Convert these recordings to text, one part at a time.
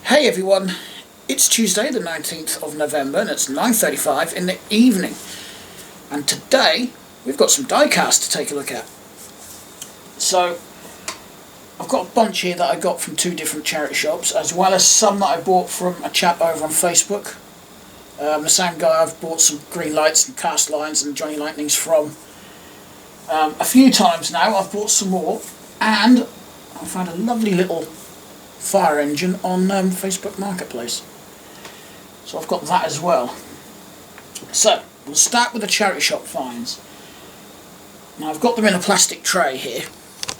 Hey everyone, it's Tuesday the 19th of November and it's 9:35 in the evening, and today we've got some diecast to take a look at. So I've got a bunch here that I got from two different charity shops, as well as some that I bought from a chap over on Facebook. The same guy I've bought some Greenlights and cast lines and Johnny Lightnings from a few times now. I've bought some more, and I found a lovely little fire engine on Facebook Marketplace, so I've got that as well. So we'll start with the charity shop finds. Now I've got them in a plastic tray here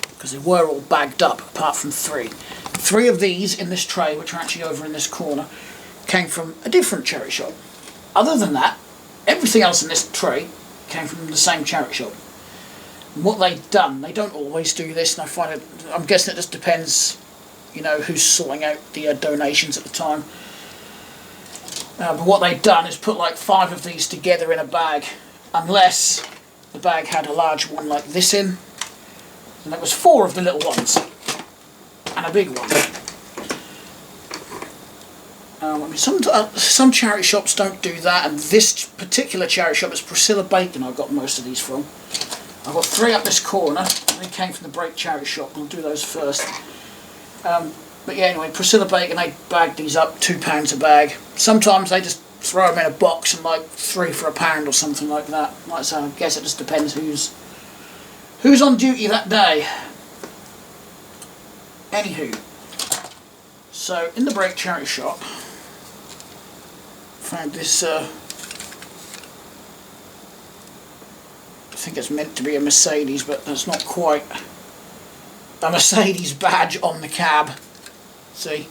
because they were all bagged up apart from three of these in this tray, which are actually over in this corner, came from a different charity shop. Other than that, everything else in this tray came from the same charity shop. And what they've done, they don't always do this, and I find it, I'm guessing it just depends, you know, who's sorting out the donations at the time. But what they've done is put like 5 of these together in a bag, unless the bag had a large one like this in, and there was 4 of the little ones and a big one. I mean, some charity shops don't do that, and this particular charity shop is Priscilla Bacon I got most of these from. I've got 3 up this corner, they came from the Break charity shop. We'll do those first. But yeah, anyway, Priscilla Bacon, they bag these up, £2 a bag. Sometimes they just throw them in a box and like 3 for £1 or something like that. Like I say, I guess it just depends who's on duty that day. Anywho, so in the Break charity shop, found this, I think it's meant to be a Mercedes, but that's not quite a Mercedes badge on the cab. See?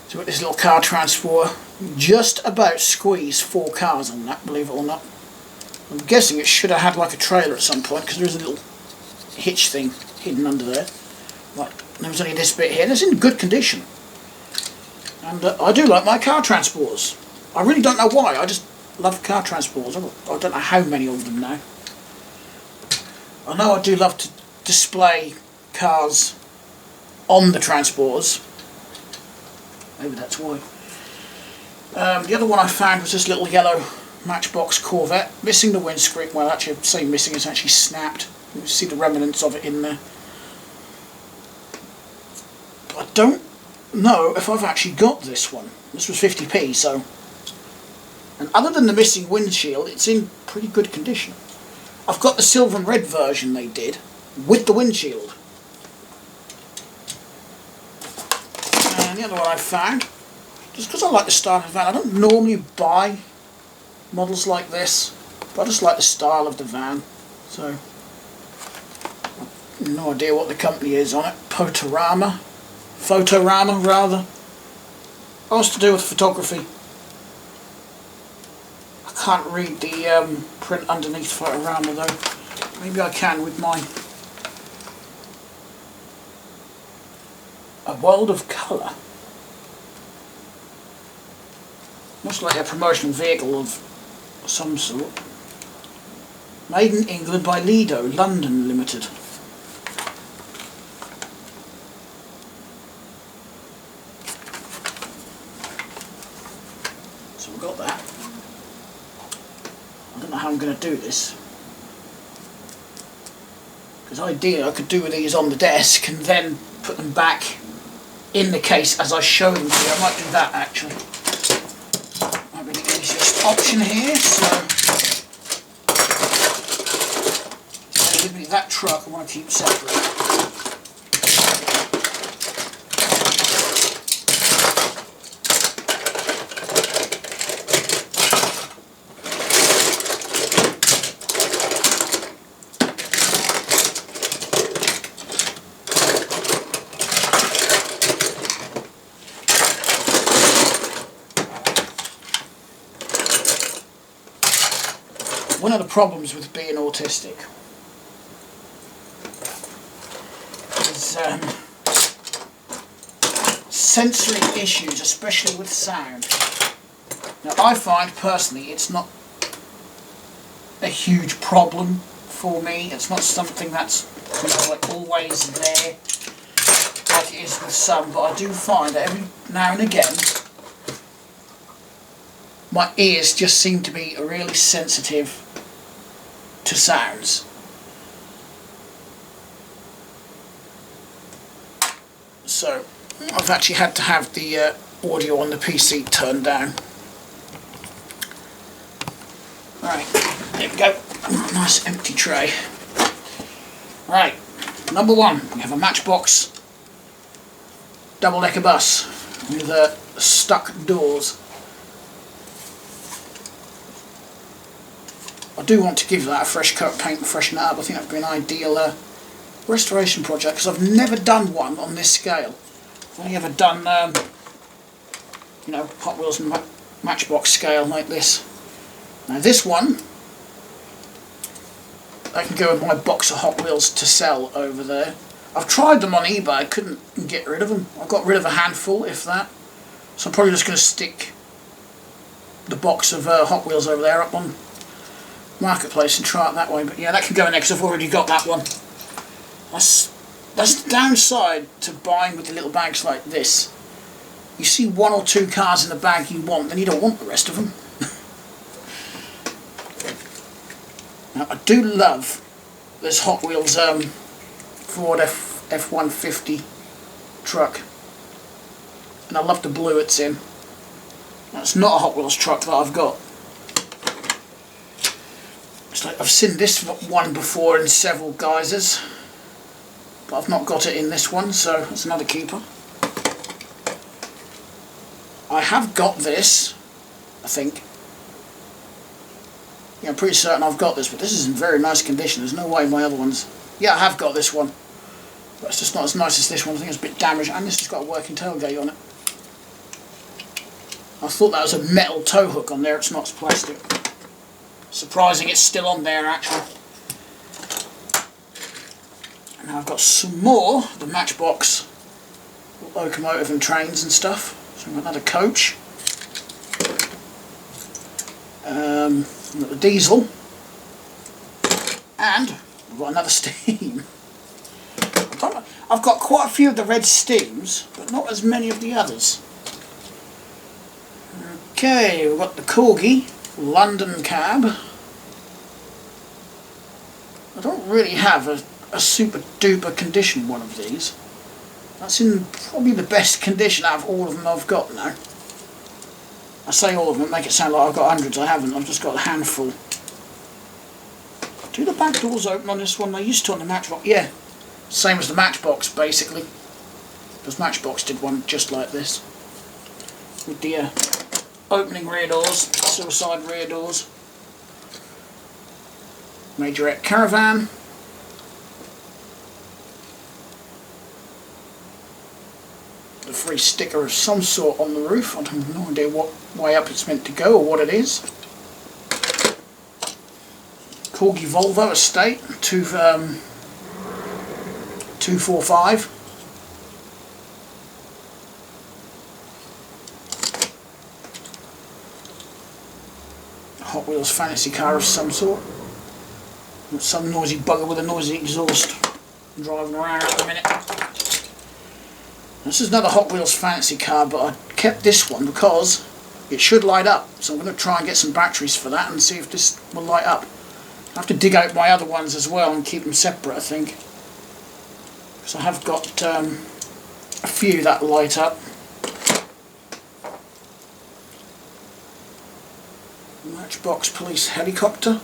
So with this little car transporter, just about squeeze 4 cars on that, believe it or not. I'm guessing it should have had like a trailer at some point, because there is a little hitch thing hidden under there. Right, there was only this bit here, and it's in good condition. And I do like my car transporters. I really don't know why, I just love car transporters. I don't know how many of them now. I know I do love to display cars on the transporters. Maybe that's why. The other one I found was this little yellow Matchbox Corvette, missing the windscreen. Well, actually, I say missing, it's actually snapped. You can see the remnants of it in there. But I don't know if I've actually got this one. This was 50p, so. And other than the missing windshield, it's in pretty good condition. I've got the silver and red version they did, with the windshield. And the other one I found, just because I like the style of the van, I don't normally buy models like this, but I just like the style of the van. So, no idea what the company is on it. Photorama rather. What's to do with photography? I can't read the print underneath Photorama though. Maybe I can with mine. A World of Colour. Looks like a promotional vehicle of some sort. Made in England by Lido, London Limited. So we've got that. I don't know how I'm going to do this, because ideally I could do with these on the desk and then put them back in the case as I show them to you. I might do that actually. Might be the easiest option here. So give me that truck, I want to keep separate. One of the problems with being autistic is sensory issues, especially with sound. Now I find personally it's not a huge problem for me. It's not something that's, you know, like always there. Like like it is with some, but I do find that every now and again my ears just seem to be really sensitive to sounds. So I've actually had to have the audio on the PC turned down. Right, there we go. Nice empty tray. Right, number one, we have a Matchbox double-decker bus with stuck doors. I do want to give that a fresh coat of paint and freshen it up. I think that would be an ideal restoration project, because I've never done one on this scale. I've only ever done, you know, Hot Wheels and Matchbox scale like this. Now this one, I can go with my box of Hot Wheels to sell over there. I've tried them on eBay, I couldn't get rid of them. I got rid of a handful, if that. So I'm probably just going to stick the box of Hot Wheels over there up on Marketplace and try it that way. But yeah, that can go in there because I've already got that one. That's the downside to buying with the little bags like this. You see one or two cars in the bag you want, then you don't want the rest of them. Now, I do love this Hot Wheels Ford F-150 truck, and I love the blue it's in. That's not a Hot Wheels truck that I've got. It's like I've seen this one before in several guises, but I've not got it in this one, so that's another keeper. I have got this, I think. Yeah, I'm pretty certain I've got this, but this is in very nice condition. There's no way my other ones... Yeah, I have got this one, but it's just not as nice as this one. I think it's a bit damaged, and this has got a working tailgate on it. I thought that was a metal tow hook on there. It's not, it's plastic. Surprising it's still on there, actually. And now I've got some more, the Matchbox locomotive and trains and stuff. So we've got another coach. We've got the diesel, and we've got another steam. I've got quite a few of the red steams, but not as many of the others. Okay, we've got the Corgi London cab. I don't really have a super duper condition one of these. That's in probably the best condition out of all of them I've got now. I say all of them, make it sound like I've got hundreds. I haven't, I've just got a handful. Do the back doors open on this one? They used to on the Matchbox. Yeah, same as the Matchbox basically. Because Matchbox did one just like this. With the opening rear doors, suicide rear doors. Majorette caravan. A free sticker of some sort on the roof. I have no idea what way up it's meant to go or what it is. Corgi Volvo Estate 245. Hot Wheels fantasy car of some sort. Some noisy bugger with a noisy exhaust driving around at the minute. This is another Hot Wheels fancy car, but I kept this one because it should light up. So I'm going to try and get some batteries for that and see if this will light up. I have to dig out my other ones as well and keep them separate, I think. Because I have got a few that light up. Matchbox police helicopter.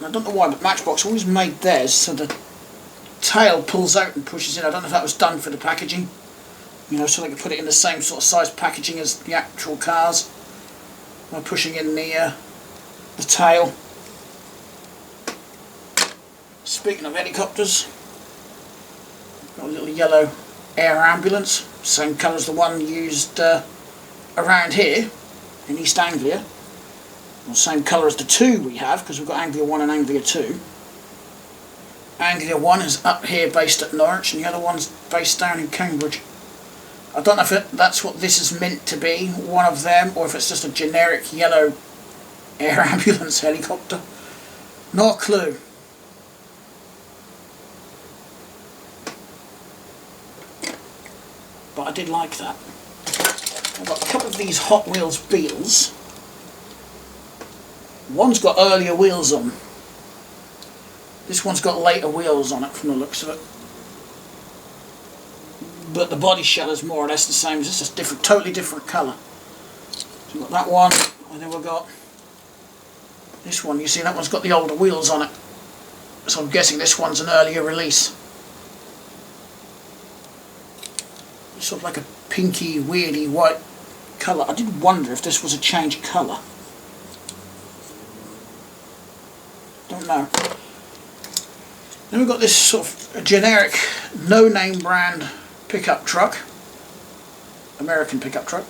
I don't know why, but Matchbox always made theirs so the tail pulls out and pushes in. I don't know if that was done for the packaging, you know, so they could put it in the same sort of size packaging as the actual cars by pushing in the tail. Speaking of helicopters, got a little yellow air ambulance, same colour as the one used around here in East Anglia. Well, same colour as the two we have, because we've got Anglia 1 and Anglia 2. Anglia 1 is up here based at Norwich, and the other one's based down in Cambridge. I don't know if that's what this is meant to be, one of them, or if it's just a generic yellow air ambulance helicopter. Not a clue. I did like that. I've got a couple of these Hot Wheels Beetles. One's got earlier wheels on. This one's got later wheels on it from the looks of it. But the body shell is more or less the same. It's just a different, totally different colour. So we've got that one, and then we've got this one. You see, that one's got the older wheels on it. So I'm guessing this one's an earlier release. It's sort of like a pinky, weirdy white colour. I did wonder if this was a change of colour. Don't know. Then we've got this sort of a generic, no-name brand pickup truck, American pickup truck,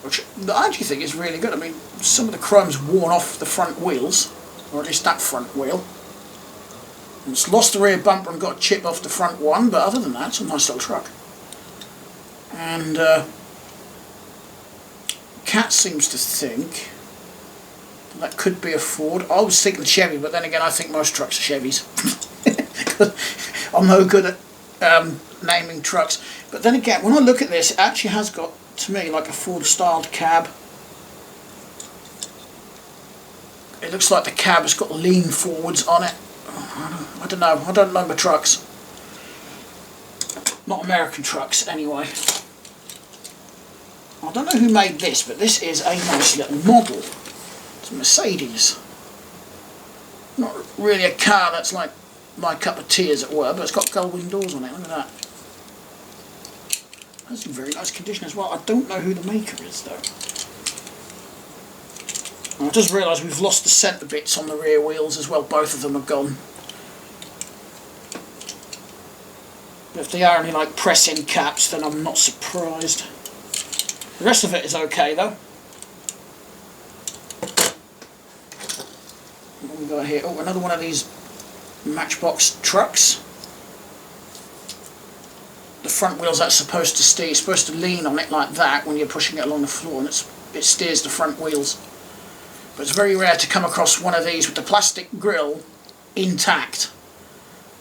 which I actually think is really good. I mean, some of the chrome's worn off the front wheels, or at least that front wheel. And it's lost the rear bumper and got a chip off the front one, but other than that, it's a nice little truck. And Cat seems to think that could be a Ford. I was thinking Chevy, but then again, I think most trucks are Chevys. I'm no good at naming trucks. But then again, when I look at this, it actually has got, to me, like a Ford-styled cab. It looks like the cab has got lean forwards on it. I don't know. I don't know my trucks. Not American trucks, anyway. I don't know who made this, but this is a nice little model. It's a Mercedes. Not really a car that's like my cup of tea, as it were, but it's got gull-wing doors on it. Look at that. That's in very nice condition as well. I don't know who the maker is, though. And I just realised we've lost the centre bits on the rear wheels as well. Both of them are gone. But if they are only like press-in caps, then I'm not surprised. The rest of it is okay, though. What have we got here? Oh, another one of these Matchbox trucks. The front wheels that's supposed to steer. You're supposed to lean on it like that when you're pushing it along the floor, and it steers the front wheels. But it's very rare to come across one of these with the plastic grille intact.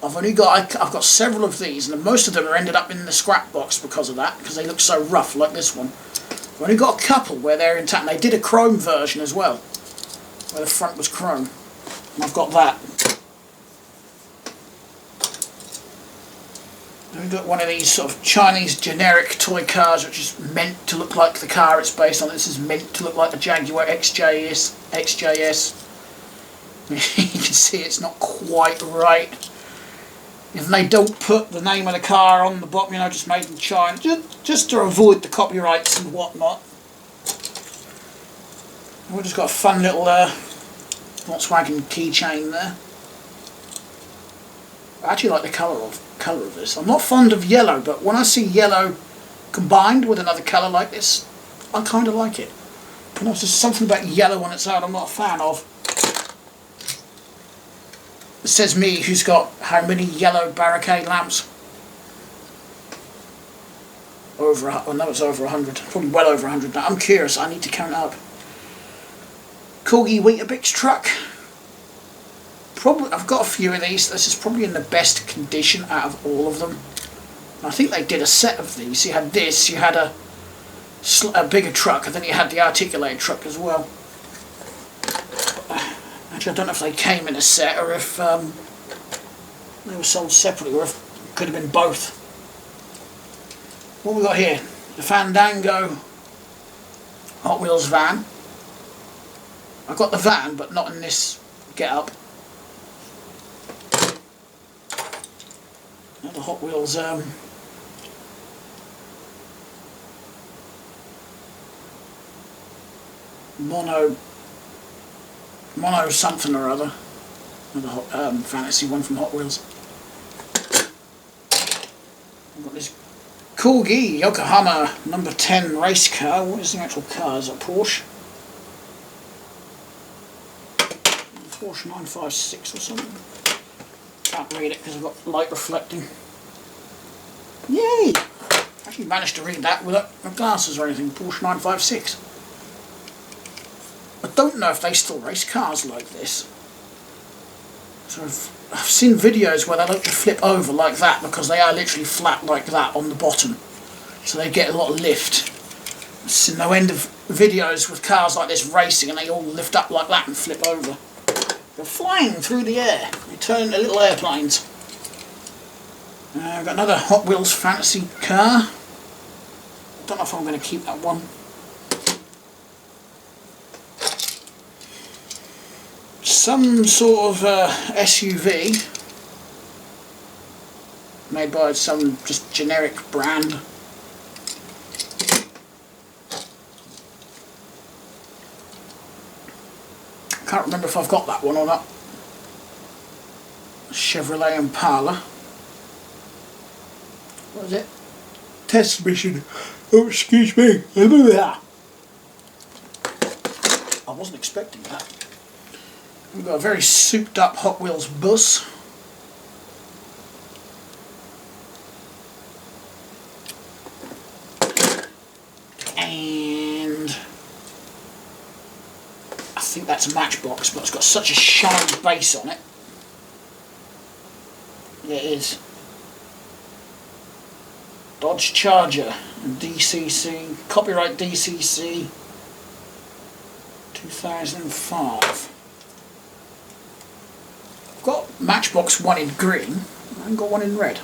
I've got several of these, and most of them are ended up in the scrap box because of that, because they look so rough, like this one. I've only got a couple where they're intact. And they did a chrome version as well, where the front was chrome. And I've got that. We've got one of these sort of Chinese generic toy cars, which is meant to look like the car it's based on. This is meant to look like the Jaguar XJS. You can see it's not quite right. If they don't put the name of the car on the bottom, you know, just made in China, just to avoid the copyrights and whatnot. We've just got a fun little Volkswagen keychain there. I actually like the colour of this. I'm not fond of yellow, but when I see yellow combined with another colour like this, I kind of like it. But there's just something about yellow on its own I'm not a fan of. It says me, who's got how many yellow barricade lamps? I know it's over 100. Probably well over 100 now. I'm curious. I need to count up. Corgi Weetabix truck. Probably, I've got a few of these. This is probably in the best condition out of all of them. I think they did a set of these. You had this, you had a bigger truck, and then you had the articulated truck as well. Actually, I don't know if they came in a set or if they were sold separately, or if it could have been both. What have we got here? The Fandango Hot Wheels van. I've got the van, but not in this get-up. The Hot Wheels mono something or other. Another fantasy one from Hot Wheels. I've got this Corgi Yokohama number 10 race car. What is the actual car? Is it a Porsche? Porsche 956 or something. Can't read it because I've got light reflecting. Yay! Actually managed to read that without my glasses or anything. Porsche 956. I don't know if they still race cars like this. So I've seen videos where they like to flip over like that because they are literally flat like that on the bottom. so they get a lot of lift. I've seen no end of videos with cars like this racing and they all lift up like that and flip over. They're flying through the air. They turn into little airplanes. I've got another Hot Wheels fantasy car. Don't know if I'm going to keep that one. Some sort of SUV made by some just generic brand. I can't remember if I've got that one or not. Chevrolet Impala. What is it? Test mission. Oh, excuse me. I wasn't expecting that. We've got a very souped up Hot Wheels bus. And I think that's a Matchbox, but it's got such a shiny base on it. Yeah, it is. Dodge Charger, DCC, copyright DCC 2005. I've got Matchbox one in green, I haven't got one in red.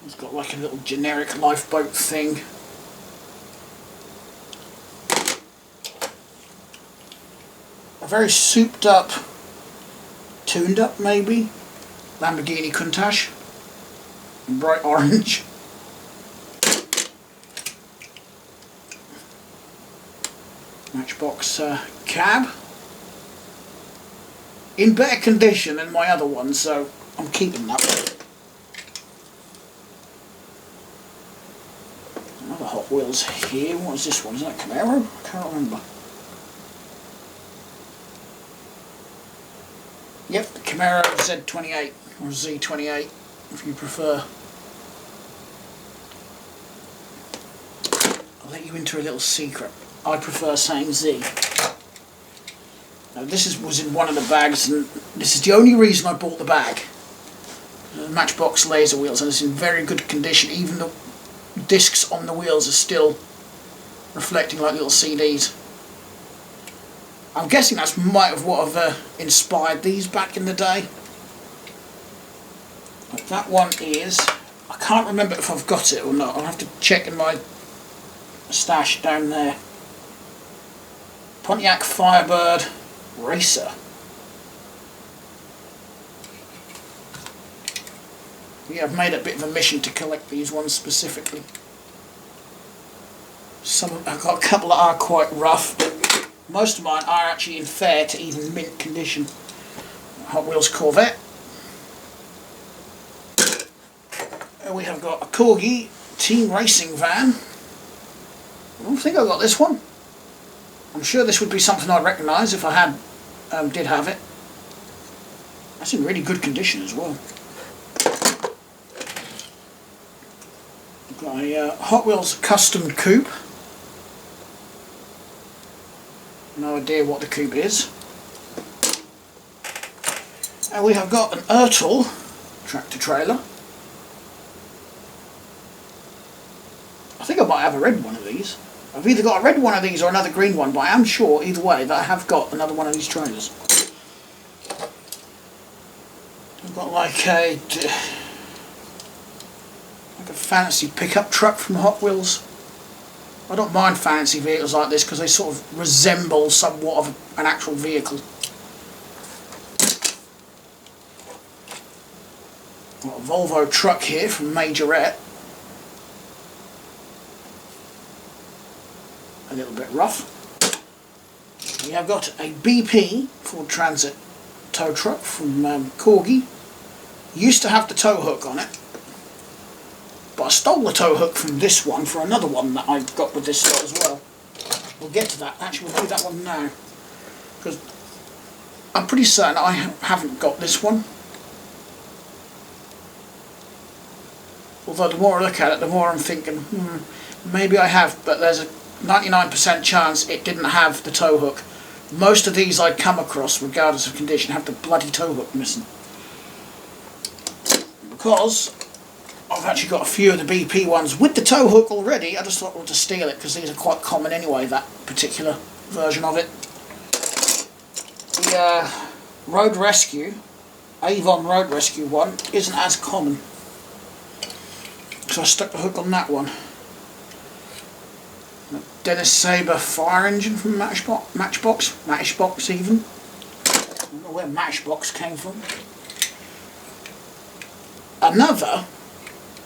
It's got like a little generic lifeboat thing. A very souped up, tuned up maybe, Lamborghini Countach in bright orange. Matchbox cab. In better condition than my other one, so I'm keeping that one. Another Hot Wheels here. What is this one? Is that Camaro? I can't remember. Yep, the Camaro Z28 or Z28 if you prefer. I'll let you into a little secret. I prefer saying Z. Now this was in one of the bags, and this is the only reason I bought the bag. Matchbox laser wheels, and it's in very good condition. Even the discs on the wheels are still reflecting like little CDs. I'm guessing that's might have what have inspired these back in the day. But that one is, I can't remember if I've got it or not. I'll have to check in my stash down there. Pontiac Firebird Racer. Yeah, I've made a bit of a mission to collect these ones specifically. I've got a couple that are quite rough, but most of mine are actually in fair to even mint condition. Hot Wheels Corvette. And we have got a Corgi team racing van. I don't think I got this one. I'm sure this would be something I'd recognise if I had, did have it. That's in really good condition as well. We've got a Hot Wheels custom coupe. No idea what the coupe is. And we have got an Ertl tractor trailer. I think I might have a red one of these. I've either got a red one of these or another green one, but I am sure either way that I have got another one of these trailers. I've got like a fancy pickup truck from Hot Wheels. I don't mind fancy vehicles like this because they sort of resemble somewhat of an actual vehicle. Got a Volvo truck here from Majorette. A little bit rough. We have got a BP Ford Transit tow truck from Corgi. Used to have the tow hook on it, but I stole the tow hook from this one for another one that I got with this lot as well. We'll get to that. Actually, we'll do that one now, because I'm pretty certain I haven't got this one. Although the more I look at it, the more I'm thinking, maybe I have, but there's a 99% chance it didn't have the tow hook. Most of these I'd come across, regardless of condition, have the bloody tow hook missing. because I've actually got a few of the BP ones with the tow hook already. I just thought I'll just steal it because these are quite common anyway, that particular version of it. The Road Rescue, Avon Road Rescue one, isn't as common. So I stuck the hook on that one. The Dennis Sabre fire engine from Matchbox even. I don't know where Matchbox came from. Another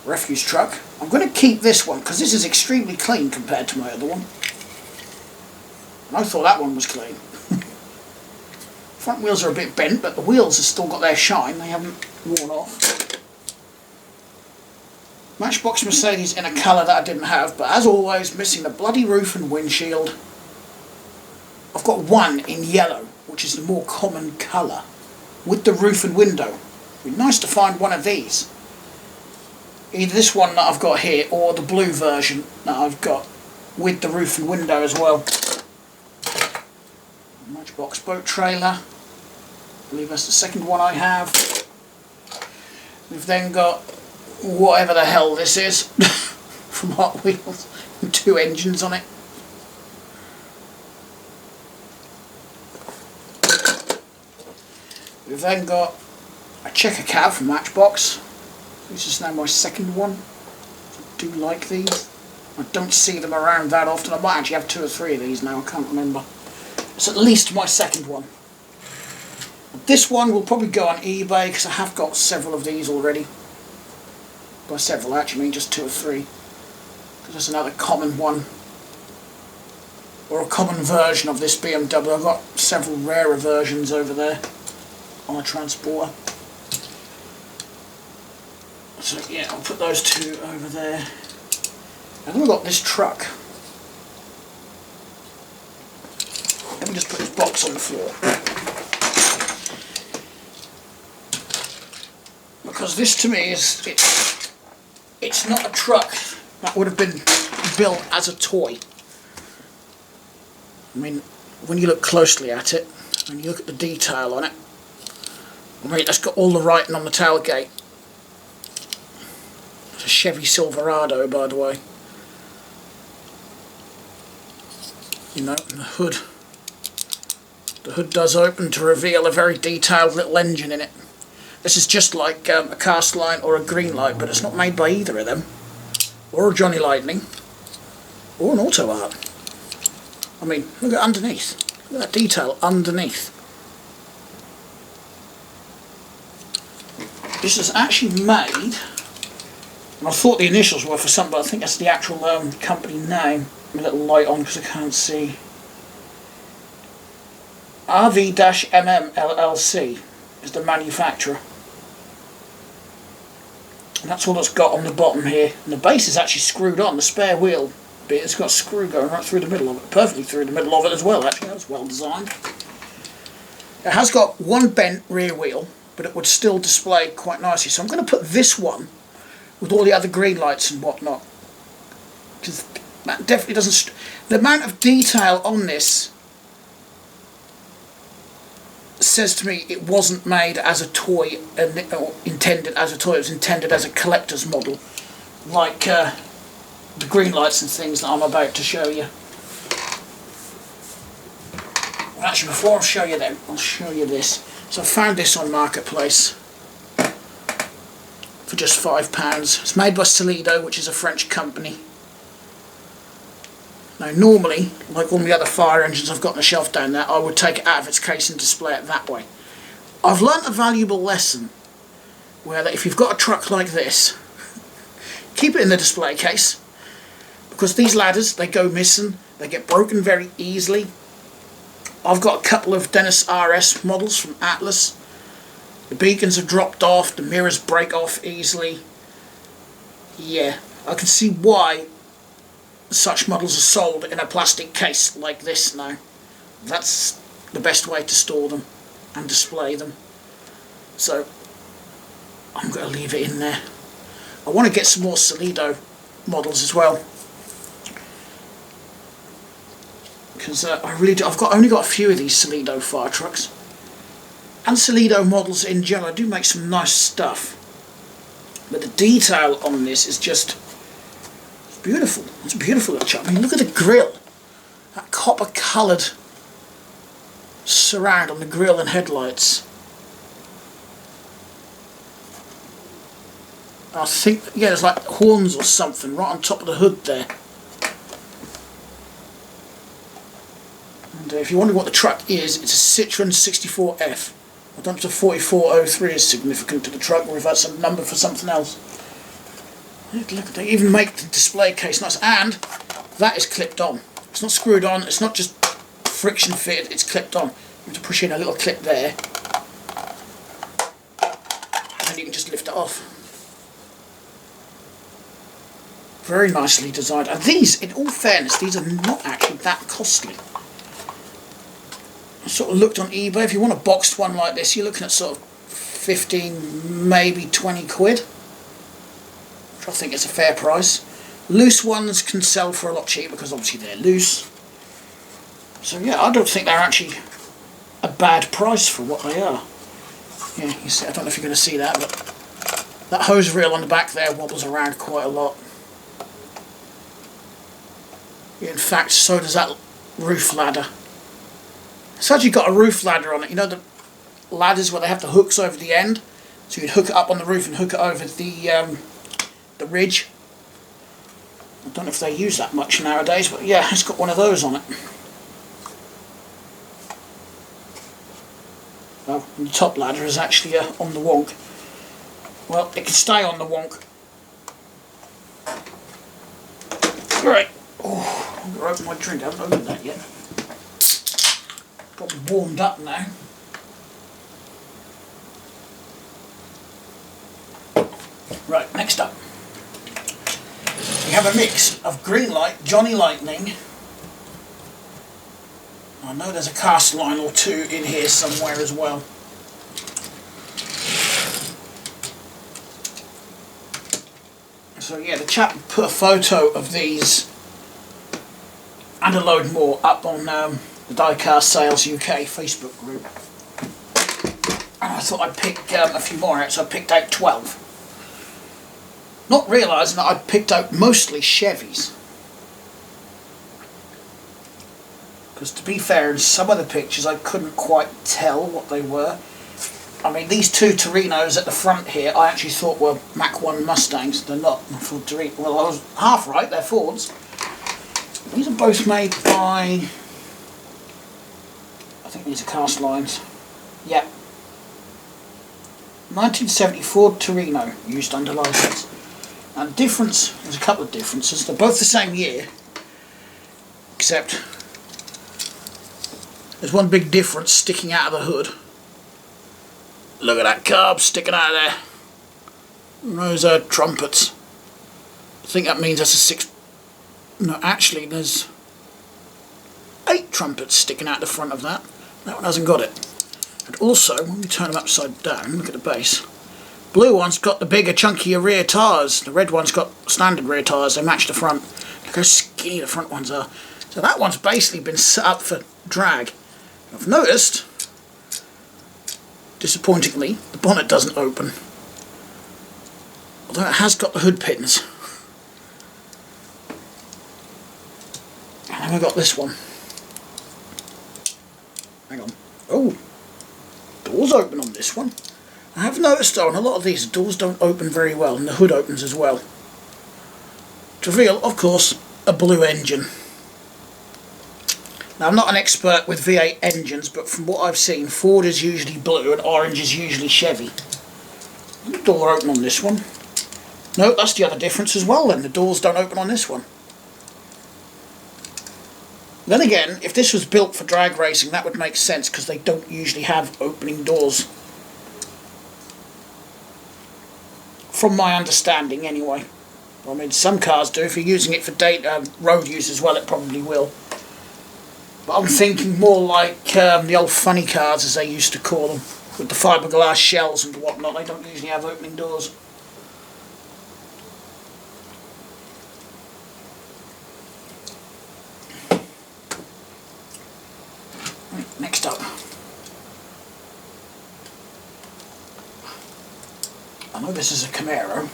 refuse truck. I'm going to keep this one because this is extremely clean compared to my other one. And I thought that one was clean. Front wheels are a bit bent, but the wheels have still got their shine. They haven't worn off. Matchbox Mercedes in a colour that I didn't have, but as always, missing the bloody roof and windshield. I've got one in yellow, which is the more common colour, with the roof and window. It'd be nice to find one of these. Either this one that I've got here, or the blue version that I've got, with the roof and window as well. Matchbox boat trailer. I believe that's the second one I have. We've then got whatever the hell this is from Hot Wheels, with 2 engines on it. We've then got a checker cab from Matchbox. This is now my second one. I do like these. I don't see them around that often. I might actually have 2 or 3 of these now, I can't remember. It's at least my second one. This one will probably go on eBay because I have got several of these already. By several, I actually mean just 2 or 3. Because there's another common one, or a common version of this BMW. I've got several rarer versions over there on a transporter. So yeah, I'll put those 2 over there. And then we've got this truck. Let me just put this box on the floor. Because this to me is, it's not a truck that would have been built as a toy. I mean, when you look closely at it, and you look at the detail on it, I mean, it's got all the writing on the tailgate. It's a Chevy Silverado, by the way. You know, and the hood. The hood does open to reveal a very detailed little engine in it. This is just like a Castline or a Greenlight, but it's not made by either of them. Or a Johnny Lightning. Or an Auto Art. I mean, look at underneath. Look at that detail underneath. This is actually made, and I thought the initials were for some, but I think that's the actual company name. A little light on because I can't see. RV-MM LLC is the manufacturer. And that's all it's got on the bottom here. And the base is actually screwed on. The spare wheel bit, it's got a screw going right through the middle of it. Perfectly through the middle of it as well, actually. That's well designed. It has got one bent rear wheel, but it would still display quite nicely. So I'm going to put this one with all the other green lights and whatnot. Because that definitely doesn't... The amount of detail on this says to me it wasn't made as a toy, or intended as a toy. It was intended as a collector's model, like the green lights and things that I'm about to show you. Well, actually, before I show you them, I'll show you this. So I found this on Marketplace for just £5. It's made by Solido, which is a French company. Now normally, like all the other fire engines I've got on the shelf down there, I would take it out of its case and display it that way. I've learnt a valuable lesson, where that if you've got a truck like this, keep it in the display case, because these ladders, they go missing, they get broken very easily. I've got a couple of Dennis RS models from Atlas. The beacons have dropped off, the mirrors break off easily. Yeah, I can see why such models are sold in a plastic case like this now. That's the best way to store them and display them. So I'm going to leave it in there. I want to get some more Solido models as well, because I really do. I've only got a few of these Solido fire trucks, and Solido models in general. I do make some nice stuff. But the detail on this is just beautiful. It's a beautiful little chop. I mean, look at the grille. That copper coloured surround on the grille and headlights. I think, yeah, there's like horns or something right on top of the hood there. And if you wonder what the truck is, it's a Citroen 64F. I don't know if the 4403 is significant to the truck or if that's a number for something else. Look, they even make the display case nice, and that is clipped on. It's not screwed on, it's not just friction fitted, it's clipped on. You have to push in a little clip there, and then you can just lift it off. Very nicely designed, and these, in all fairness, these are not actually that costly. I sort of looked on eBay. If you want a boxed one like this, you're looking at sort of 15, maybe 20 quid. Which I think is a fair price. Loose ones can sell for a lot cheaper because obviously they're loose. So yeah, I don't think they're actually a bad price for what they are. Yeah, you see, I don't know if you're going to see that, but that hose reel on the back there wobbles around quite a lot. In fact, so does that roof ladder. It's actually got a roof ladder on it. You know the ladders where they have the hooks over the end? So you'd hook it up on the roof and hook it over the ridge. I don't know if they use that much nowadays, but yeah, it's got one of those on it. Oh, and the top ladder is actually on the wonk. Well, it can stay on the wonk. Right. Oh, I'm going to open my drink. I haven't opened that yet. Probably warmed up now. Right, next up. We have a mix of Greenlight, Johnny Lightning. I know there's a cast line or two in here somewhere as well. So yeah, the chap put a photo of these and a load more up on the Diecast Sales UK Facebook group. And I thought I'd pick a few more out, so I picked out 12. Not realising that I'd picked out mostly Chevys. Because to be fair, in some of the pictures I couldn't quite tell what they were. I mean, these two Torinos at the front here I actually thought were Mach 1 Mustangs. They're not. Ford Torino. Well, I was half right, they're Fords. These are both made by... I think these are cast lines. Yeah. 1970 Ford Torino, used under licence. And difference, there's a couple of differences. They're both the same year, except there's one big difference sticking out of the hood. Look at that carb sticking out of there. And those are trumpets. I think that means that's a 6... No, actually there's 8 trumpets sticking out the front of that. That one hasn't got it. And also, when we turn them upside down, look at the base. Blue one's got the bigger, chunkier rear tyres. The red one's got standard rear tyres. They match the front. Look how skinny the front ones are. So that one's basically been set up for drag. I've noticed, disappointingly, the bonnet doesn't open. Although it has got the hood pins. And then we've got this one. Hang on. Oh, doors open on this one. I have noticed though, on a lot of these, the doors don't open very well, and the hood opens as well. To reveal, of course, a blue engine. Now, I'm not an expert with V8 engines, but from what I've seen, Ford is usually blue and orange is usually Chevy. The door open on this one. No, that's the other difference as well then. The doors don't open on this one. Then again, if this was built for drag racing, that would make sense because they don't usually have opening doors. From my understanding, anyway. I mean, some cars do. If you're using it for road use as well, it probably will. But I'm thinking more like the old funny cars, as they used to call them, with the fiberglass shells and whatnot. They don't usually have opening doors. Right, next up. I know this is a Camaro.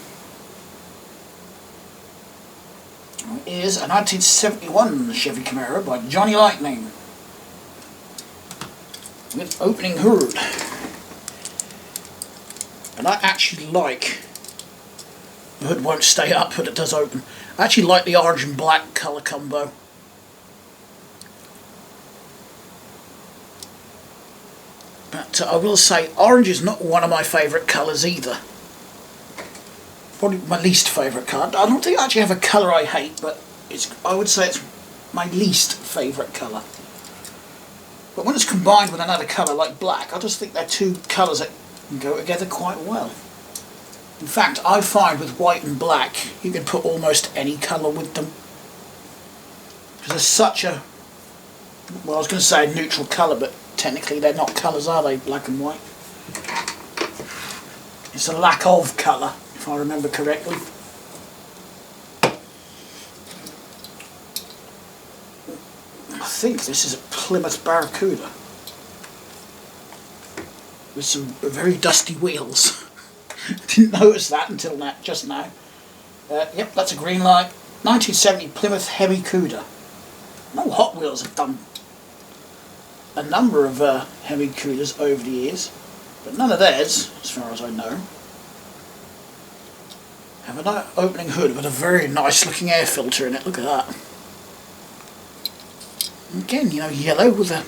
It is a 1971 Chevy Camaro by Johnny Lightning with opening hood. And I actually like, the hood won't stay up but it does open. I actually like the orange and black colour combo. But I will say orange is not one of my favourite colours either. Probably my least favourite colour. I don't think I actually have a colour I hate, but I would say it's my least favourite colour. But when it's combined with another colour like black, I just think they're two colours that can go together quite well. In fact, I find with white and black, you can put almost any colour with them. Because there's such a, well, I was going to say a neutral colour, but technically they're not colours, are they, black and white? It's a lack of colour, if I remember correctly. I think this is a Plymouth Barracuda with some very dusty wheels. Didn't notice that until just now. Yep, that's a Greenlight 1970 Plymouth Heavy Cuda. No, Hot Wheels have done a number of Heavy Cudas over the years, but none of theirs, as far as I know, have an opening hood with a very nice looking air filter in it. Look at that. Again, you know, yellow with a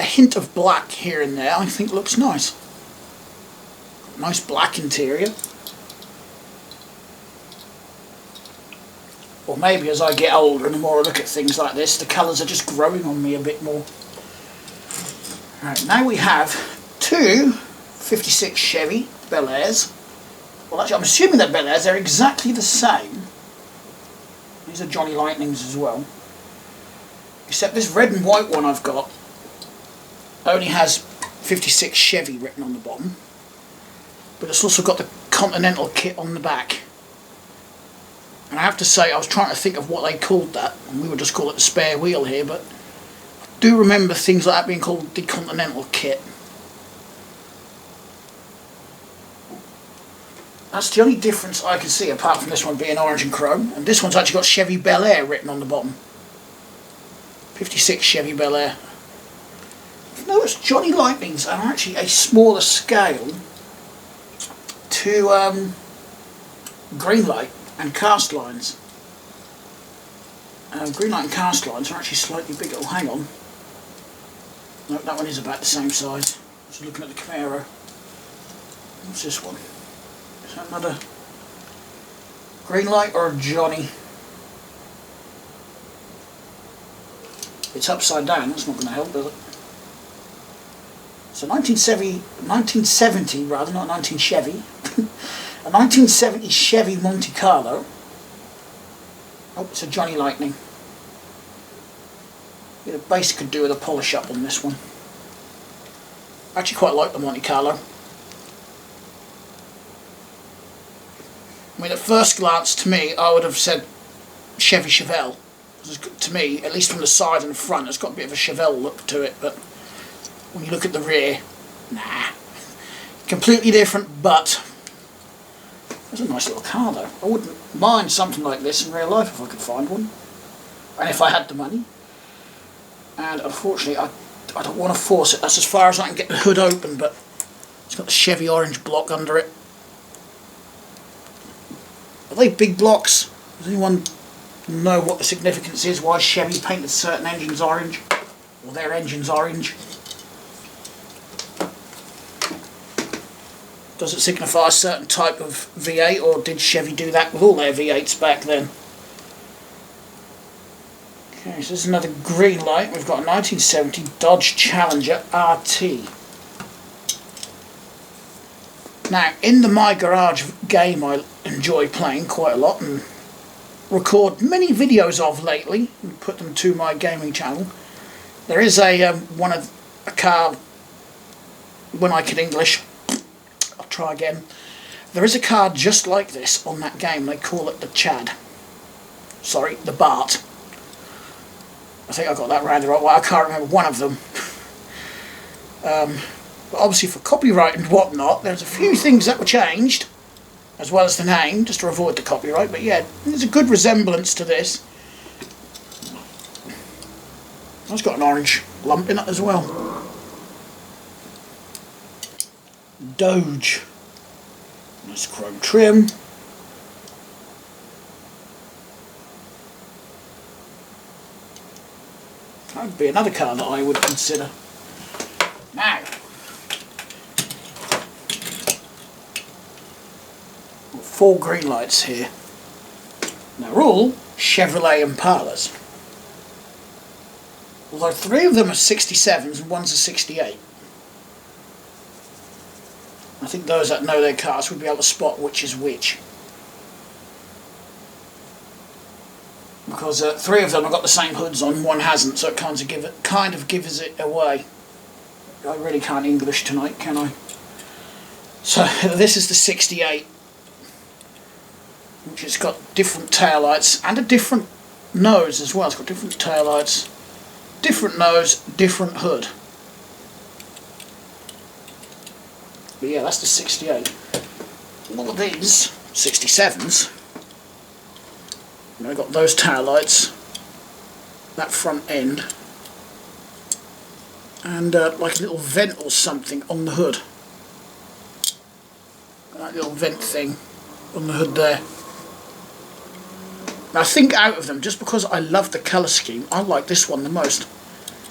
hint of black here and there, I think looks nice. Nice black interior. Or maybe as I get older and the more I look at things like this, the colours are just growing on me a bit more. Right, now we have two 56 Chevy Bel Airs. Well, actually, I'm assuming they're Bel Airs. They're exactly the same. These are Johnny Lightnings as well. Except this red and white one I've got only has 56 Chevy written on the bottom. But it's also got the Continental kit on the back. And I have to say, I was trying to think of what they called that, and we would just call it the spare wheel here, but I do remember things like that being called the Continental kit. That's the only difference I can see, apart from this one being orange and chrome, and this one's actually got Chevy Bel Air written on the bottom. 56 Chevy Bel Air. I've noticed Johnny Lightnings are actually a smaller scale to Greenlight and cast lines. Greenlight and cast lines are actually slightly bigger. Oh, hang on. No, that one is about the same size. Just looking at the Camaro. What's this one? Is that another Greenlight or a Johnny? It's upside down, that's not going to help, does it? So 1970 rather, not 19 Chevy. A 1970 Chevy Monte Carlo. Oh, it's a Johnny Lightning. The base could do with a polish up on this one. I actually quite like the Monte Carlo. I mean, at first glance to me, I would have said Chevy Chevelle. To me, at least from the side and the front, it's got a bit of a Chevelle look to it, but when you look at the rear, nah. Completely different, but it's a nice little car though. I wouldn't mind something like this in real life if I could find one, and if I had the money. And unfortunately, I don't want to force it. That's as far as I can get the hood open, but it's got the Chevy orange block under it. Are they big blocks? Does anyone know what the significance is, why Chevy painted certain engines orange, or their engines orange? Does it signify a certain type of V8, or did Chevy do that with all their V8s back then? Okay, so this is another Greenlight. We've got a 1970 Dodge Challenger RT. Now, in the My Garage game I enjoy playing quite a lot and record many videos of lately and put them to my gaming channel, there is a car, when I can English, I'll try again. There is a car just like this on that game. They call it the Chad. Sorry, the Bart. I think I got that round the right way. I can't remember one of them. But obviously for copyright and whatnot, there's a few things that were changed. as well as the name, just to avoid the copyright. But yeah, there's a good resemblance to this. It's got an orange lump in it as well. Doge. Nice chrome trim. That would be another car that I would consider. Now, four Greenlights here. Now, they're all Chevrolet Impalas. Although three of them are 67s and one's a 68. I think those that know their cars would be able to spot which is which. Because three of them have got the same hoods on, one hasn't, so it kind of gives it away. I really can't English tonight, can I? So this is the 68, which has got different taillights and a different nose as well. It's got different taillights, different nose, different hood. But yeah, that's the 68. All of these 67s, I've got those taillights, that front end, and like a little vent or something on the hood. That little vent thing on the hood there. Now I think out of them, just because I love the colour scheme, I like this one the most.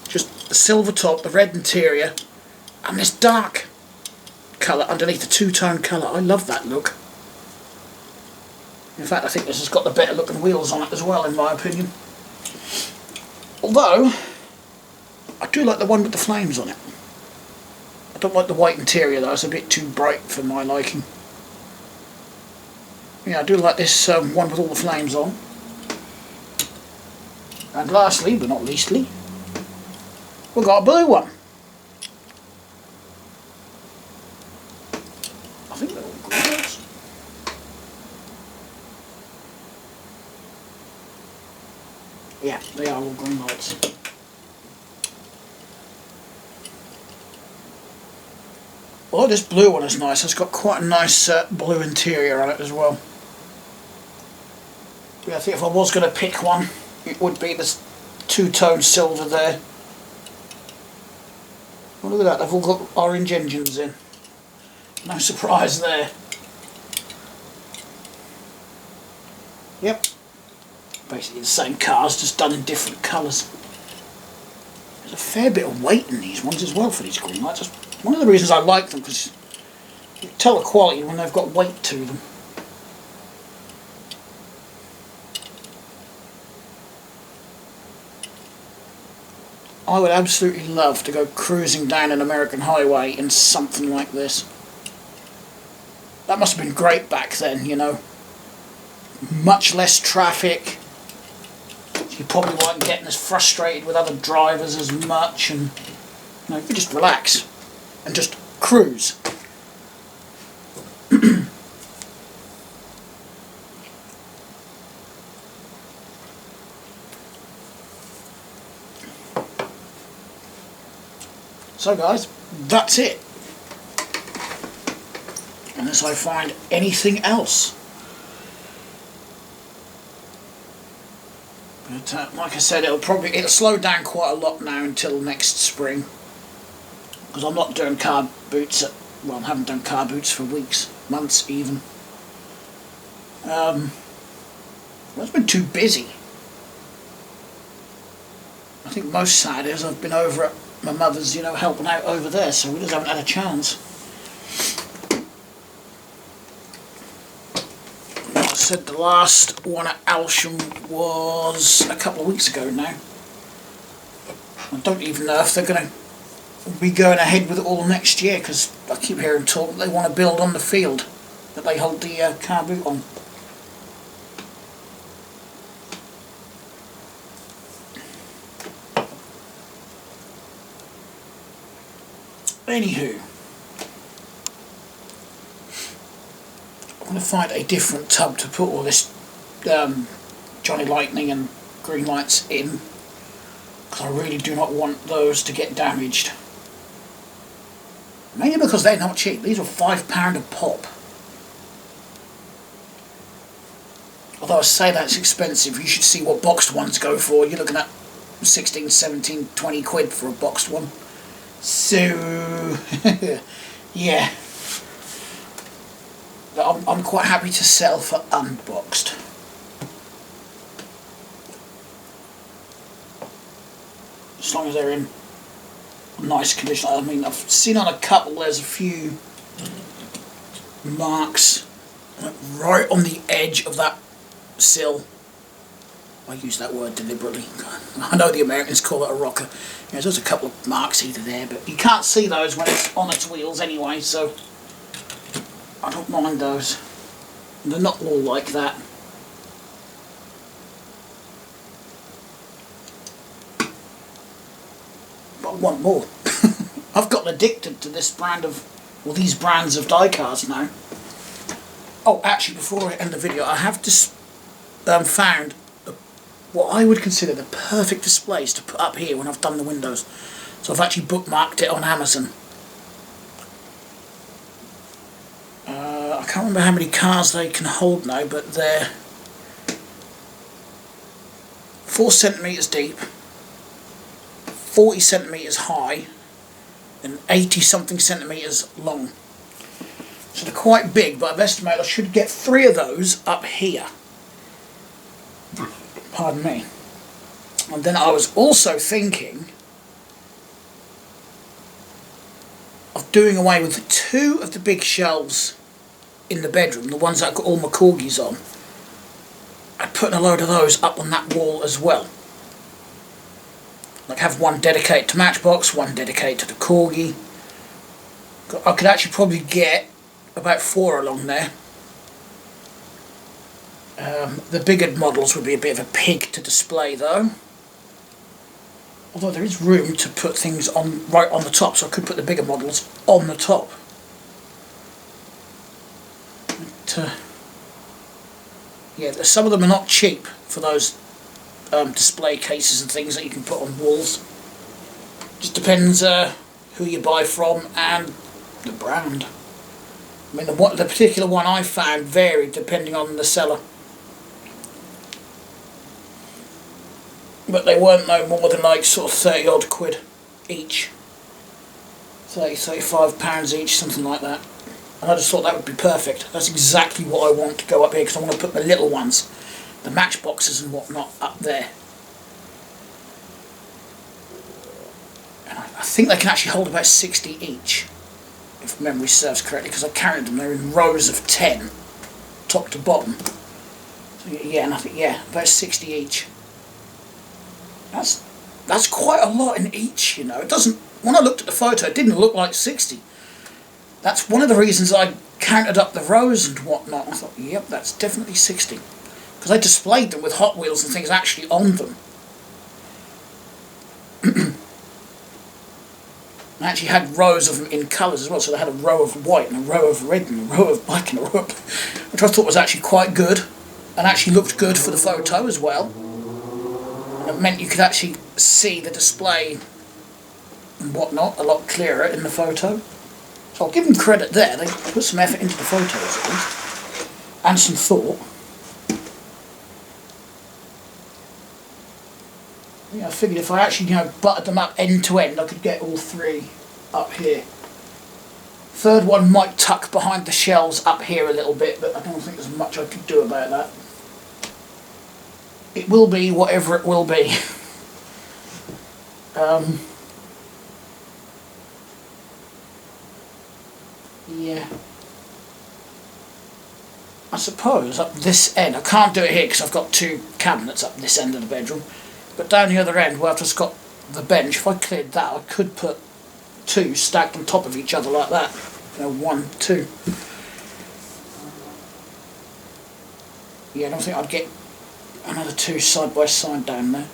Just the silver top, the red interior, and this dark colour underneath, the two-tone colour. I love that look. In fact, I think this has got the better looking wheels on it as well, in my opinion. Although, I do like the one with the flames on it. I don't like the white interior though, it's a bit too bright for my liking. Yeah, I do like this one with all the flames on. And lastly, but not leastly, we've got a blue one. I think they're all Greenlights. Yeah, they are all Greenlights. Well, this blue one is nice. It's got quite a nice blue interior on it as well. Yeah, I think if I was going to pick one, it would be this two-tone silver there. Well, look at that, they've all got orange engines in. No surprise there. Yep. Basically the same cars, just done in different colours. There's a fair bit of weight in these ones as well for these Greenlights. That's one of the reasons I like them, because you can tell the quality when they've got weight to them. I would absolutely love to go cruising down an American highway in something like this. That must have been great back then, you know. Much less traffic. You probably weren't getting as frustrated with other drivers as much, and you know, you could just relax and just cruise. So guys, that's it. Unless I find anything else. But like I said, it'll slow down quite a lot now until next spring. Because I'm not doing car boots well, I haven't done car boots for weeks, months even. Well, it's been too busy. I think most Saturdays I've been over at my mother's, you know, helping out over there, so we just haven't had a chance. Like I said, the last one at Alsham was a couple of weeks ago now. I don't even know if they're going to be going ahead with it all next year, because I keep hearing talk that they want to build on the field that they hold the car boot on. Anywho, I'm going to find a different tub to put all this Johnny Lightning and Greenlights in, because I really do not want those to get damaged. Mainly because they're not cheap. These are £5 a pop. Although I say that's expensive, you should see what boxed ones go for. You're looking at 16, 17, 20 quid for a boxed one. So, yeah. I'm quite happy to sell for unboxed. As long as they're in nice condition. I mean, I've seen on a couple there's a few marks right on the edge of that sill. I use that word deliberately. I know the Americans call it a rocker. Yeah, there's a couple of marks either there, but you can't see those when it's on its wheels anyway, so I don't mind those. And they're not all like that. But I want more. I've gotten addicted to this brand of, well, these brands of diecast now. Oh, actually, before I end the video, I have just found what I would consider the perfect displays to put up here when I've done the windows. So I've actually bookmarked it on Amazon. I can't remember how many cars they can hold now, but they're 4 centimetres deep, 40 centimetres high, and 80 something centimetres long. So they're quite big, but I've estimated I should get 3 of those up here. Pardon me. And then I was also thinking of doing away with 2 of the big shelves in the bedroom, the ones that I've got all my corgis on. I'd put a load of those up on that wall as well. Like have one dedicated to Matchbox, one dedicated to the corgi. I could actually probably get about 4 along there. The bigger models would be a bit of a pig to display though. Although there is room to put things on right on the top, so I could put the bigger models on the top. But, yeah, some of them are not cheap for those display cases and things that you can put on walls. Just depends who you buy from and the brand. I mean, the particular one I found varied depending on the seller. But they weren't no more than like sort of 30 odd quid each. 35 pounds each, something like that. And I just thought that would be perfect. That's exactly what I want to go up here, because I want to put the little ones, the Matchboxes and whatnot, up there. And I think they can actually hold about 60 each, if memory serves correctly, because I counted them. They're in rows of 10, top to bottom. So yeah, and I think, yeah, about 60 each. That's quite a lot in each, you know. It doesn't, when I looked at the photo, it didn't look like 60. That's one of the reasons I counted up the rows and whatnot. I thought, yep, that's definitely 60. Because I displayed them with Hot Wheels and things actually on them. I actually had rows of them in colours as well, so they had a row of white and a row of red and a row of black and a row of, which I thought was actually quite good, and actually looked good for the photo as well. And it meant you could actually see the display and whatnot a lot clearer in the photo. So I'll give them credit there. They put some effort into the photos at least, and some thought. Yeah, I figured if I actually, you know, buttered them up end to end, I could get all 3 up here. Third one might tuck behind the shelves up here a little bit, but I don't think there's much I could do about that. It will be whatever it will be. Yeah. I suppose up this end, I can't do it here because I've got 2 cabinets up this end of the bedroom, but down the other end where I've just got the bench, if I cleared that, I could put 2 stacked on top of each other like that. You know, 1, 2. Yeah, I don't think I'd get another 2 side by side down there.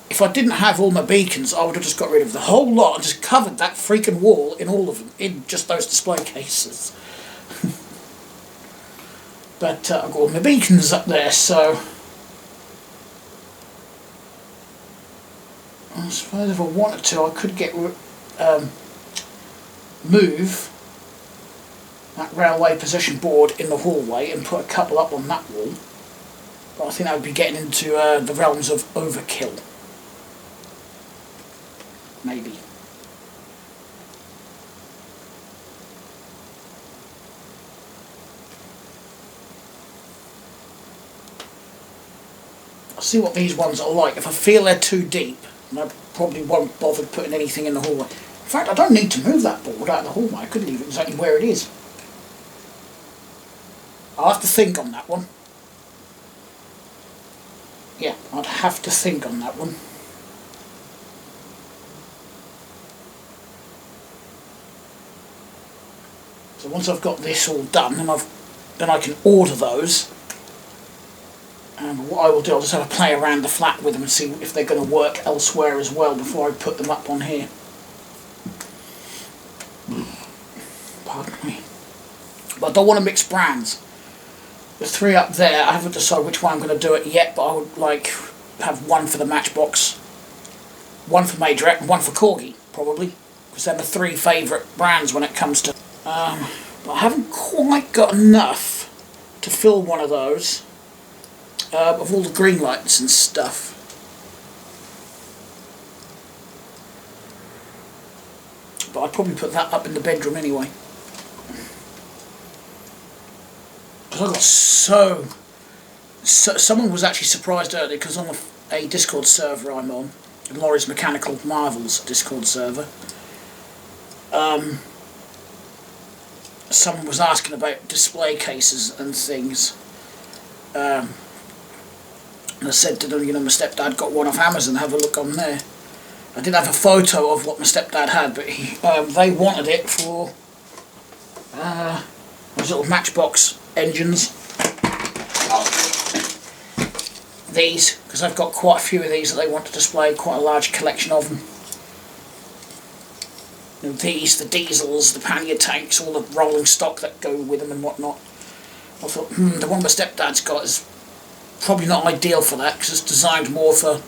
If I didn't have all my beacons, I would have just got rid of the whole lot and just covered that freaking wall in all of them, in just those display cases. But I've got all my beacons up there, so I suppose if I wanted to, I could get move that railway position board in the hallway and put a couple up on that wall. But I think that would be getting into the realms of overkill. Maybe. I'll see what these ones are like. If I feel they're too deep, and I probably won't bother putting anything in the hallway. In fact, I don't need to move that board out of the hallway. I could leave it exactly where it is. I'll have to think on that one. Yeah, I'd have to think on that one. So once I've got this all done, then I can order those. And what I will do, I'll just have a play around the flat with them and see if they're going to work elsewhere as well before I put them up on here. Pardon me. But I don't want to mix brands. The three up there, I haven't decided which one I'm going to do it yet, but I would like have one for the Matchbox, one for Majorette, and one for Corgi, probably, because they're the three favourite brands when it comes to... but I haven't quite got enough to fill one of those. Of all the Greenlights and stuff. But I'd probably put that up in the bedroom anyway. Because I got so someone was actually surprised earlier, because on a Discord server I'm on, Laurie's Mechanical Marvels Discord server, someone was asking about display cases and things. And I said to them, you know, my stepdad got one off Amazon, have a look on there. I didn't have a photo of what my stepdad had, but they wanted it for those little Matchbox engines. These, because I've got quite a few of these that they want to display, quite a large collection of them. You know, these, the diesels, the pannier tanks, all the rolling stock that go with them and whatnot. I thought, the one my stepdad's got is probably not ideal for that, because it's designed more for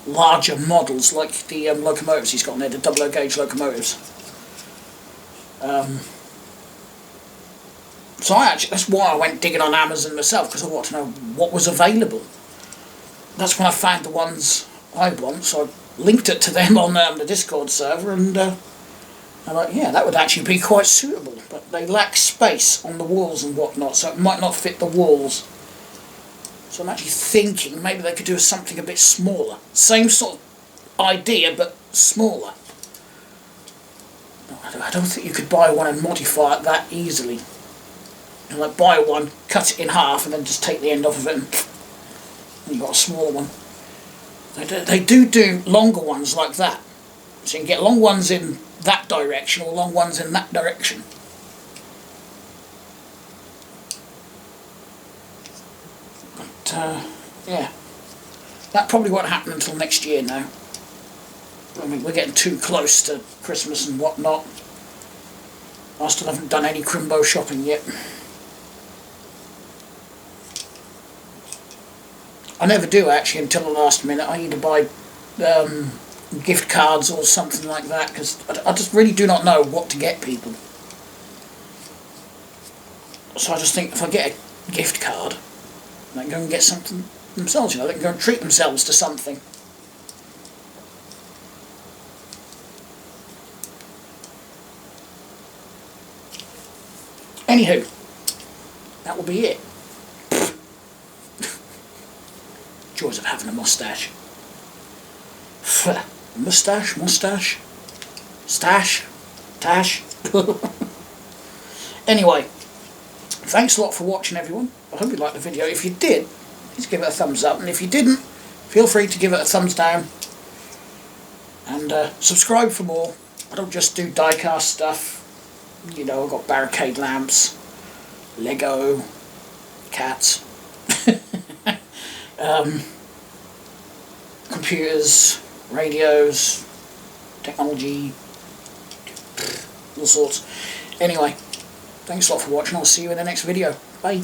larger models, like the locomotives he's got in there, the double-O gauge locomotives. So that's why I went digging on Amazon myself, because I wanted to know what was available. That's when I found the ones I want, so I linked it to them on the Discord server, and I'm like, yeah, that would actually be quite suitable, but they lack space on the walls and whatnot, so it might not fit the walls. So I'm actually thinking maybe they could do something a bit smaller. Same sort of idea, but smaller. I don't think you could buy one and modify it that easily. You know, like buy one, cut it in half, and then just take the end off of it, and you've got a smaller one. They do longer ones like that. So you can get long ones in that direction, or long ones in that direction. Yeah, that probably won't happen until next year now. I mean, we're getting too close to Christmas and whatnot. I still haven't done any Crimbo shopping yet. I never do actually until the last minute. I either buy gift cards or something like that, because I just really do not know what to get people. So I just think if I get a gift card, they can go and get something themselves, you know, they can go and treat themselves to something. Anywho, that will be it. Joys of having a moustache. Moustache, stash, tash. Anyway, thanks a lot for watching, everyone. I hope you liked the video. If you did, please give it a thumbs up, and if you didn't, feel free to give it a thumbs down, and subscribe for more. I don't just do diecast stuff. You know, I've got barricade lamps, Lego, cats, computers, radios, technology, all sorts. Anyway, thanks a lot for watching. I'll see you in the next video. Bye.